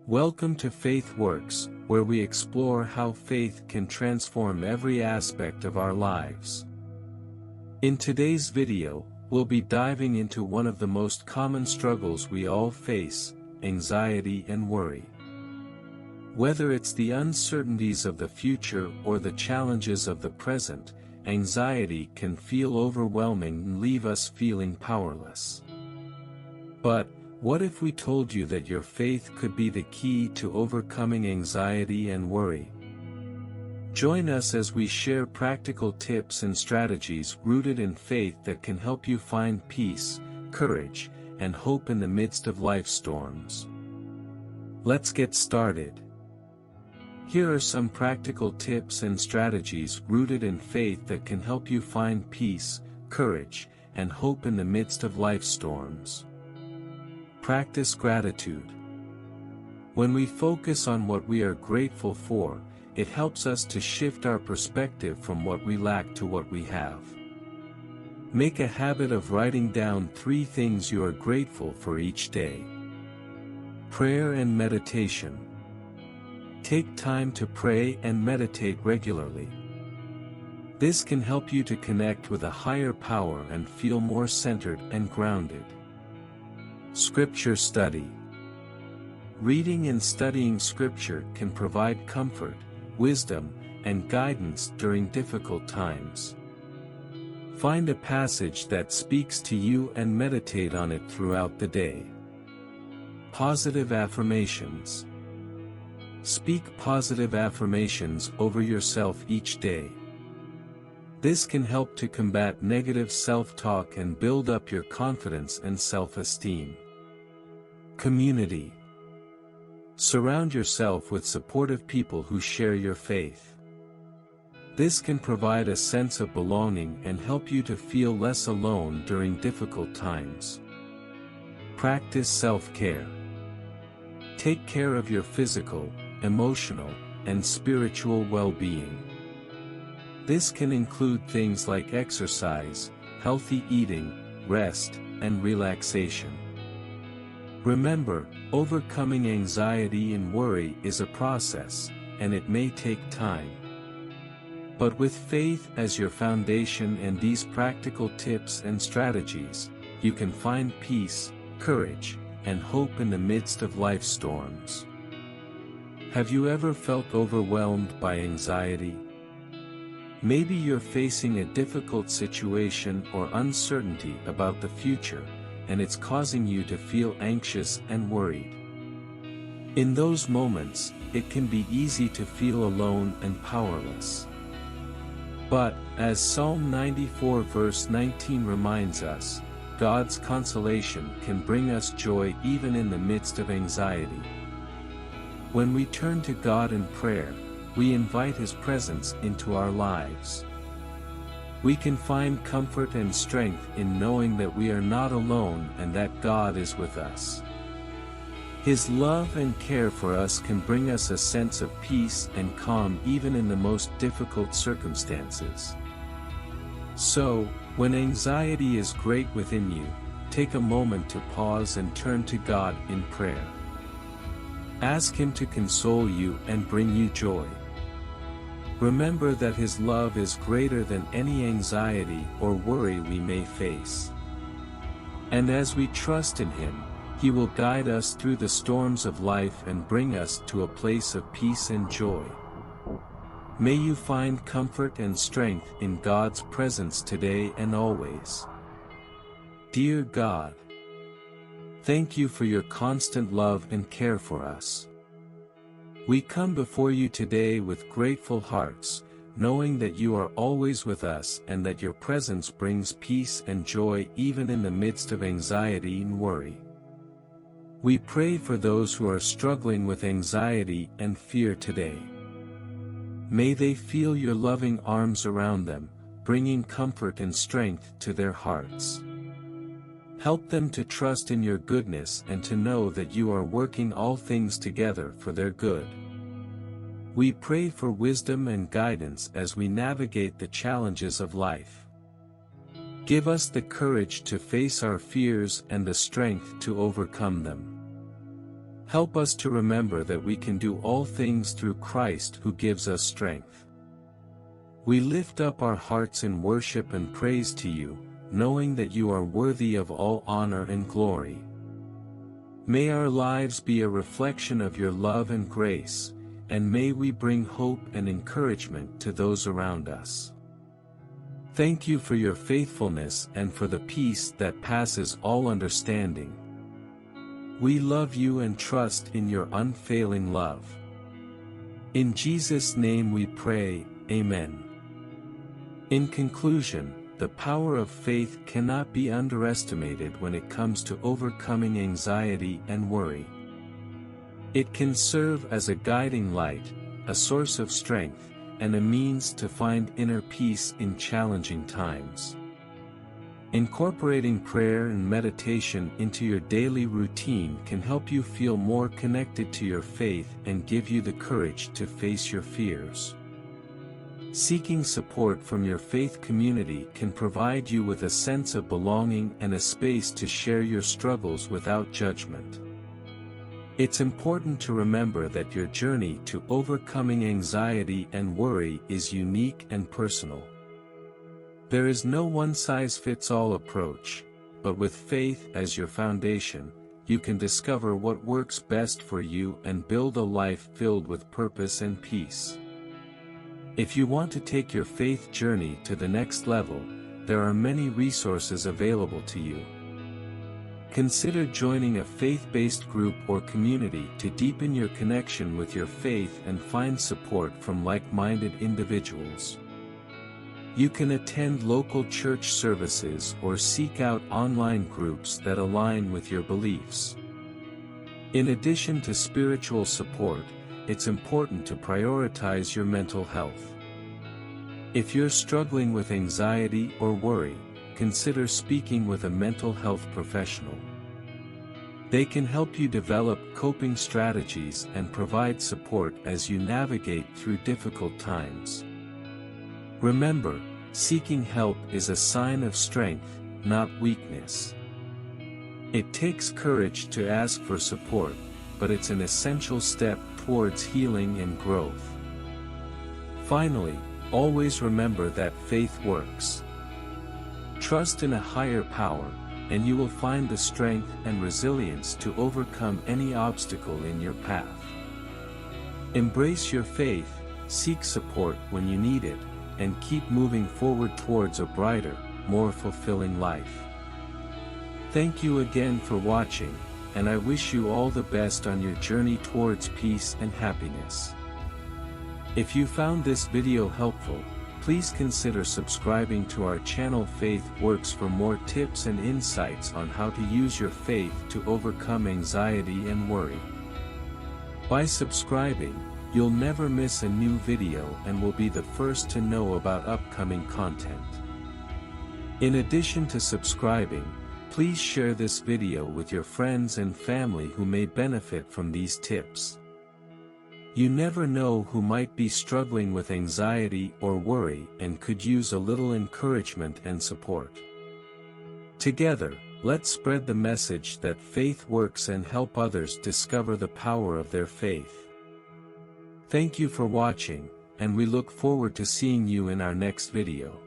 Welcome to Faith Works, where we explore how faith can transform every aspect of our lives. In today's video, we'll be diving into one of the most common struggles we all face, anxiety and worry. Whether it's the uncertainties of the future or the challenges of the present, anxiety can feel overwhelming and leave us feeling powerless. But, what if we told you that your faith could be the key to overcoming anxiety and worry? Join us as we share practical tips and strategies rooted in faith that can help you find peace, courage, and hope in the midst of life's storms. Let's get started. Here are some practical tips and strategies rooted in faith that can help you find peace, courage, and hope in the midst of life's storms. Practice gratitude. When we focus on what we are grateful for, it helps us to shift our perspective from what we lack to what we have. Make a habit of writing down 3 things you are grateful for each day. Prayer and meditation. Take time to pray and meditate regularly. This can help you to connect with a higher power and feel more centered and grounded. Scripture study. Reading and studying Scripture can provide comfort, wisdom, and guidance during difficult times. Find a passage that speaks to you and meditate on it throughout the day. Positive affirmations. Speak positive affirmations over yourself each day. This can help to combat negative self-talk and build up your confidence and self-esteem. Community. Surround yourself with supportive people who share your faith. This can provide a sense of belonging and help you to feel less alone during difficult times. Practice self-care. Take care of your physical, emotional, and spiritual well-being. This can include things like exercise, healthy eating, rest, and relaxation. Remember, overcoming anxiety and worry is a process, and it may take time. But with faith as your foundation and these practical tips and strategies, you can find peace, courage, and hope in the midst of life's storms. Have you ever felt overwhelmed by anxiety? Maybe you're facing a difficult situation or uncertainty about the future, and it's causing you to feel anxious and worried. In those moments, it can be easy to feel alone and powerless. But, as Psalm 94 verse 19 reminds us, God's consolation can bring us joy even in the midst of anxiety. When we turn to God in prayer, we invite His presence into our lives. We can find comfort and strength in knowing that we are not alone and that God is with us. His love and care for us can bring us a sense of peace and calm even in the most difficult circumstances. So, when anxiety is great within you, take a moment to pause and turn to God in prayer. Ask Him to console you and bring you joy. Remember that His love is greater than any anxiety or worry we may face. And as we trust in Him, He will guide us through the storms of life and bring us to a place of peace and joy. May you find comfort and strength in God's presence today and always. Dear God, thank you for your constant love and care for us. We come before you today with grateful hearts, knowing that you are always with us and that your presence brings peace and joy even in the midst of anxiety and worry. We pray for those who are struggling with anxiety and fear today. May they feel your loving arms around them, bringing comfort and strength to their hearts. Help them to trust in your goodness and to know that you are working all things together for their good. We pray for wisdom and guidance as we navigate the challenges of life. Give us the courage to face our fears and the strength to overcome them. Help us to remember that we can do all things through Christ who gives us strength. We lift up our hearts in worship and praise to you, knowing that you are worthy of all honor and glory. May our lives be a reflection of your love and grace, and may we bring hope and encouragement to those around us. Thank you for your faithfulness and for the peace that passes all understanding. We love you and trust in your unfailing love. In Jesus' name we pray, Amen. In conclusion, the power of faith cannot be underestimated when it comes to overcoming anxiety and worry. It can serve as a guiding light, a source of strength, and a means to find inner peace in challenging times. Incorporating prayer and meditation into your daily routine can help you feel more connected to your faith and give you the courage to face your fears. Seeking support from your faith community can provide you with a sense of belonging and a space to share your struggles without judgment. It's important to remember that your journey to overcoming anxiety and worry is unique and personal. There is no one-size-fits-all approach, but with faith as your foundation, you can discover what works best for you and build a life filled with purpose and peace. If you want to take your faith journey to the next level, there are many resources available to you. Consider joining a faith-based group or community to deepen your connection with your faith and find support from like-minded individuals. You can attend local church services or seek out online groups that align with your beliefs. In addition to spiritual support, it's important to prioritize your mental health. If you're struggling with anxiety or worry, consider speaking with a mental health professional. They can help you develop coping strategies and provide support as you navigate through difficult times. Remember, seeking help is a sign of strength, not weakness. It takes courage to ask for support, but it's an essential step towards healing and growth. Finally, always remember that faith works. Trust in a higher power, and you will find the strength and resilience to overcome any obstacle in your path. Embrace your faith, seek support when you need it, and keep moving forward towards a brighter, more fulfilling life. Thank you again for watching, and I wish you all the best on your journey towards peace and happiness. If you found this video helpful, please consider subscribing to our channel Faith Works for more tips and insights on how to use your faith to overcome anxiety and worry. By subscribing, you'll never miss a new video and will be the first to know about upcoming content. In addition to subscribing, please share this video with your friends and family who may benefit from these tips. You never know who might be struggling with anxiety or worry and could use a little encouragement and support. Together, let's spread the message that faith works and help others discover the power of their faith. Thank you for watching, and we look forward to seeing you in our next video.